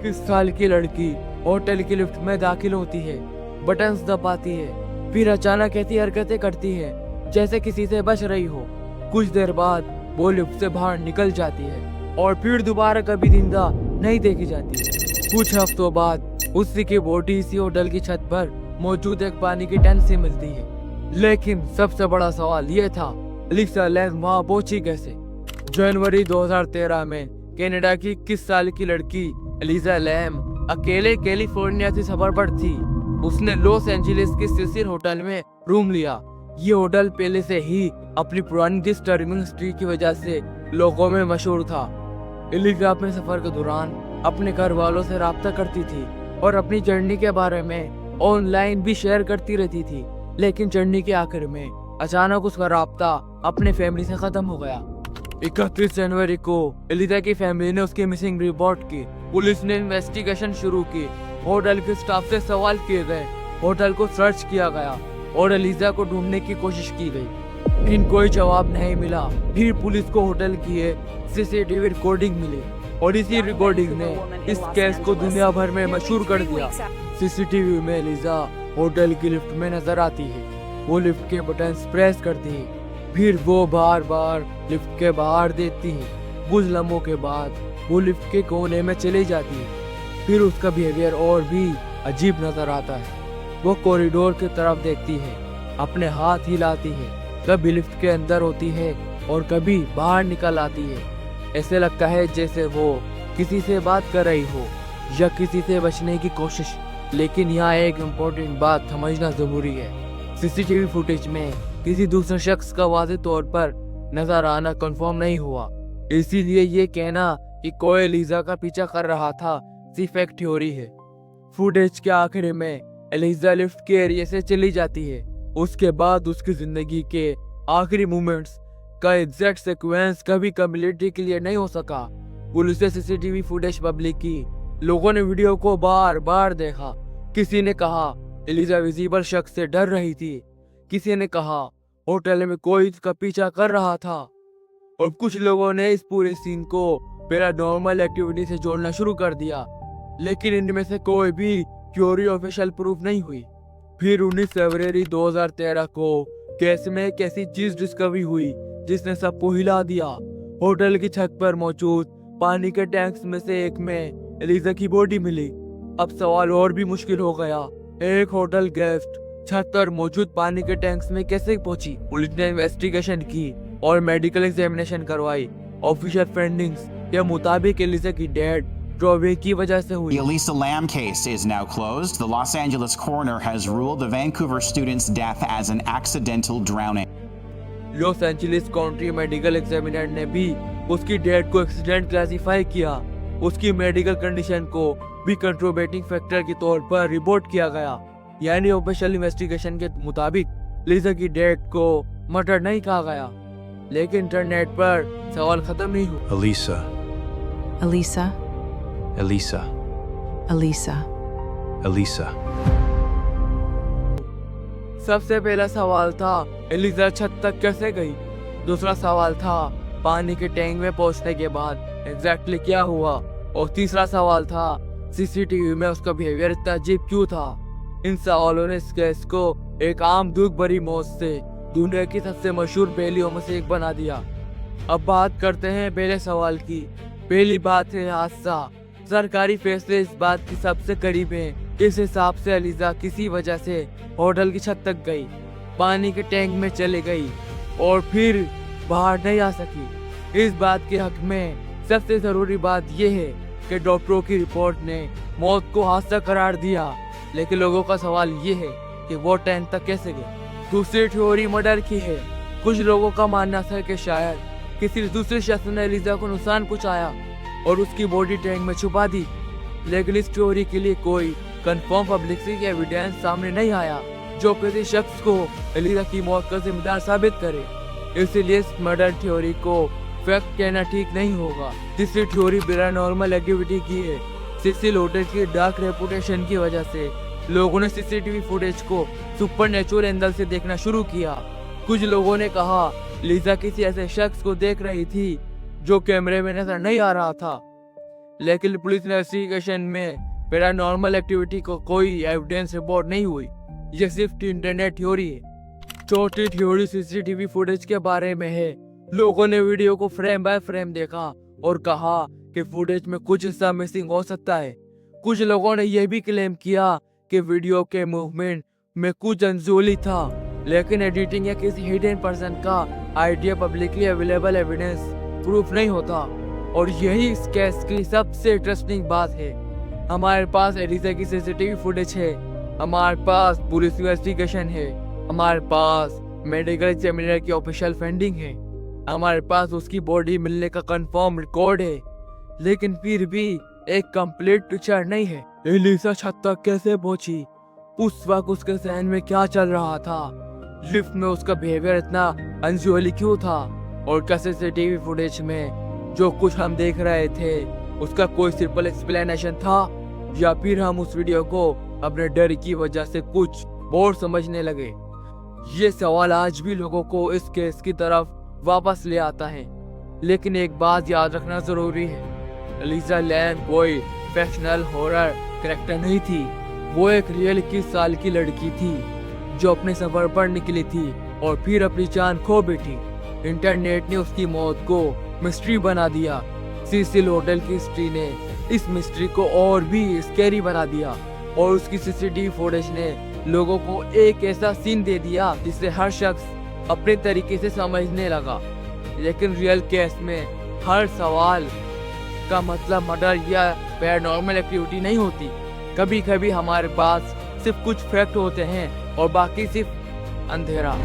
किस साल की लड़की होटल की लिफ्ट में दाखिल होती है, बटन्स दबाती है, फिर अचानक ऐसी हरकतें करती है जैसे किसी से बच रही हो। कुछ देर बाद वो लिफ्ट से बाहर निकल जाती है और फिर दोबारा कभी जिंदा नहीं देखी जाती। कुछ हफ्तों बाद उसी की बॉडी इसी होटल की छत पर मौजूद एक पानी की टैंक से मिलती है। लेकिन सबसे बड़ा सवाल ये था, एलिसा लैम वहाँ पहुंची कैसे? जनवरी 2013 में कनाडा की 21 साल की लड़की एलिसा लैम अकेले कैलिफोर्निया से सफर पर थी। उसने लॉस एंजलिस के सिसिल होटल में रूम लिया। ये होटल पहले से ही अपनी पुरानी डिस्टर्बिंग हिस्ट्री की वजह से लोगों में मशहूर था। एलिसा अपने सफर के दौरान अपने घर वालों से राब्ता करती थी और अपनी जर्नी के बारे में ऑनलाइन भी शेयर करती रहती थी। लेकिन जर्नी के आखिर में अचानक उसका राब्ता अपने फैमिली से खत्म हो गया। 31 जनवरी को एलिसा की फैमिली ने उसकी मिसिंग रिपोर्ट की। पुलिस ने इन्वेस्टिगेशन शुरू की। होटल के स्टाफ से सवाल किए गए, होटल को सर्च किया गया और एलिसा को ढूंढने की कोशिश की गई। लेकिन कोई जवाब नहीं मिला। फिर पुलिस को होटल की सीसीटीवी रिकॉर्डिंग मिली और इसी रिकॉर्डिंग ने इस केस को दुनिया भर में मशहूर कर दिया। सीसीटीवी में एलिसा होटल की लिफ्ट में नजर आती है। वो लिफ्ट के बटन प्रेस करती है, फिर वो बार बार लिफ्ट के बाहर देखती है। कुछ लम्हों के बाद वो लिफ्ट के कोने में चली जाती है। फिर उसका बिहेवियर और भी अजीब नजर आता है। वो कॉरिडोर की तरफ देखती है, अपने हाथ हिलाती है, कभी लिफ्ट के अंदर होती है और कभी बाहर निकल आती है। ऐसे लगता है जैसे वो किसी से बात कर रही हो या किसी से बचने की कोशिश। लेकिन यहाँ एक इम्पोर्टेंट बात समझना जरूरी है। सीसीटीवी फुटेज में किसी दूसरे शख्स का वाज़ेह तौर पर नजर आना कंफर्म नहीं हुआ। इसीलिए ये कहना कि कोई एलिसा का पीछा कर रहा था सिर्फ एक थ्योरी है। फुटेज के आखिर में एलिसा लिफ्ट के एरिया से चली जाती है। उसके बाद उसकी जिंदगी के आखिरी मोमेंट्स का एग्जैक्ट सीक्वेंस कभी कम्युनिटी के लिए नहीं हो सका। पुलिस ने सीसीटीवी फुटेज पब्लिक की। लोगों ने वीडियो को बार बार देखा। किसी ने कहा एलिसा विजिबल शख्स से डर रही थी, किसी ने कहा होटल में कोई इसका पीछा कर रहा था और कुछ लोगों ने इस पूरे सीन को पैरानॉर्मल एक्टिविटी से जोड़ना शुरू कर दिया। लेकिन इनमें से कोई भी थ्योरी ऑफिशियल प्रूफ नहीं हुई। फिर 19 फरवरी 2013 को केस में एक ऐसी चीज डिस्कवरी हुई जिसने सबको हिला दिया। होटल की छत पर मौजूद पानी के टैंक्स में से एक में एलिसा की बॉडी मिली। अब सवाल और भी मुश्किल हो गया, एक होटल गेस्ट छत पर मौजूद पानी के टैंक्स में कैसे पहुंची? पुलिस ने इन्वेस्टिगेशन की और मेडिकल एग्जामिनेशन करवाई। ऑफिशियल फाइंडिंग्स के मुताबिक एलिसा की डेथ ड्रॉवे की वजह से हुई। The Elisa Lam case is now closed. The Los Angeles coroner has ruled the Vancouver student's death as an accidental drowning. Los Angeles county medical examiner ने भी उसकी डेथ को एक्सीडेंट क्लासिफाई किया। उसकी मेडिकल कंडीशन को भी कंट्रोवर्टिंग factor के तौर पर रिपोर्ट किया गया। यानी ऑफिशियल इन्वेस्टिगेशन के मुताबिक एलिसा की डेथ को मर्डर नहीं कहा गया। लेकिन इंटरनेट पर सवाल खत्म नहीं हुआ। Elisa, Elisa, Elisa, Elisa. Elisa. सबसे पहला सवाल था एलिसा छत तक कैसे गई। दूसरा सवाल था पानी के टैंक में पहुंचने के बाद एग्जैक्टली क्या हुआ। और तीसरा सवाल था सीसीटीवी में उसका बिहेवियर इतना अजीब क्यों था। इन सवालों ने इस केस को एक आम दुख भरी मौत से दुनिया की सबसे मशहूर पहेलियों में से एक बना दिया। अब बात करते हैं पहले सवाल की। पहली बात है हादसा। सरकारी फैसले इस बात की सबसे करीब हैं। इस हिसाब से एलिसा किसी वजह से होटल की छत तक गई, पानी के टैंक में चले गई और फिर बाहर नहीं आ सकी। इस बात के हक में सबसे जरूरी बात यह है कि डॉक्टरों की रिपोर्ट ने मौत को हादसा करार दिया। लेकिन लोगों का सवाल ये है कि वो टैंक तक कैसे गए। दूसरी थ्योरी मर्डर की है। कुछ लोगों का मानना था कि शायद किसी दूसरे शख्स ने एलिसा को नुकसान पहुंचाया और उसकी बॉडी टैंक में छुपा दी। लेकिन इस थ्योरी के लिए कोई कंफर्म पब्लिसिटी एविडेंस सामने नहीं आया जो किसी शख्स को एलिसा की मौत का जिम्मेदार साबित करे। इसलिए इस मर्डर थ्योरी को फैक्ट कहना ठीक नहीं होगा। तीसरी थ्योरी पैरानॉर्मल एक्टिविटी की है। सिसिल होटल की डार्क रेपुटेशन की वजह से लोगों ने सीसीटीवी फुटेज को सुपरनेचुरल एंगल से देखना शुरू किया। कुछ लोगों ने कहा एलिसा किसी ऐसे शख्स को देख रही थी जो कैमरे में नजर नहीं आ रहा था। लेकिन पुलिस इन्वेस्टिगेशन में पैरानॉर्मल एक्टिविटी को कोई एविडेंस रिपोर्ट नहीं हुई। ये सिर्फ इंटरनेट थ्योरी है। छोटी थ्योरी सीसीटीवी फुटेज के बारे में है। लोगों ने वीडियो को फ्रेम बाय फ्रेम देखा और कहा कि फुटेज में कुछ हिस्सा मिसिंग हो सकता है। कुछ लोगों ने यह भी क्लेम किया कि वीडियो के मूवमेंट में कुछ अनजुली था, लेकिन एडिटिंग या किसी हिडन पर्सन का idea publicly available evidence proof नहीं होता। और यही इस केस की सबसे इंटरेस्टिंग बात है। हमारे पास एलिसा की सीसीटीवी फुटेज है, हमारे पास पुलिस इन्वेस्टिगेशन है, हमारे पास मेडिकल एग्जामिनर की ऑफिशियल फंडिंग है, हमारे पास उसकी बॉडी मिलने का कंफर्म रिकॉर्ड है, लेकिन फिर भी एक कंप्लीट पिक्चर नहीं है। एलिसा छत तक कैसे पहुंची? उस वक्त उसके जहन में क्या चल रहा था? लिफ्ट में उसका बिहेवियर इतना अनयूजुअली क्यों था? और क्या सीसीटीवी फुटेज में जो कुछ हम देख रहे थे उसका कोई सिंपल एक्सप्लेनेशन था, या फिर हम उस वीडियो को अपने डर की वजह से कुछ और समझने लगे? ये सवाल आज भी लोगों को इस केस की तरफ वापस ले आता है। लेकिन एक बात याद रखना जरूरी है, एलिसा लैंग कोई फैक्शनल हॉरर कैरेक्टर नहीं थी। वो एक रियल 21 साल की लड़की थी जो अपने सफर पर निकली थी और फिर अपनी जान खो बैठी। इंटरनेट ने उसकी मौत को मिस्ट्री बना दिया। सीसिल होटल की हिस्ट्री ने इस मिस्ट्री को और भी स्कैरी बना दिया, और उसकी सीसीटीवी फुटेज ने लोगों को एक ऐसा सीन दे दिया जिसे हर शख्स अपने तरीके से समझने लगा। लेकिन रियल केस में हर सवाल का मतलब मर्डर या पैरानॉर्मल एक्टिविटी नहीं होती। कभी कभी हमारे पास सिर्फ कुछ फैक्ट होते हैं और बाकी सिर्फ अंधेरा।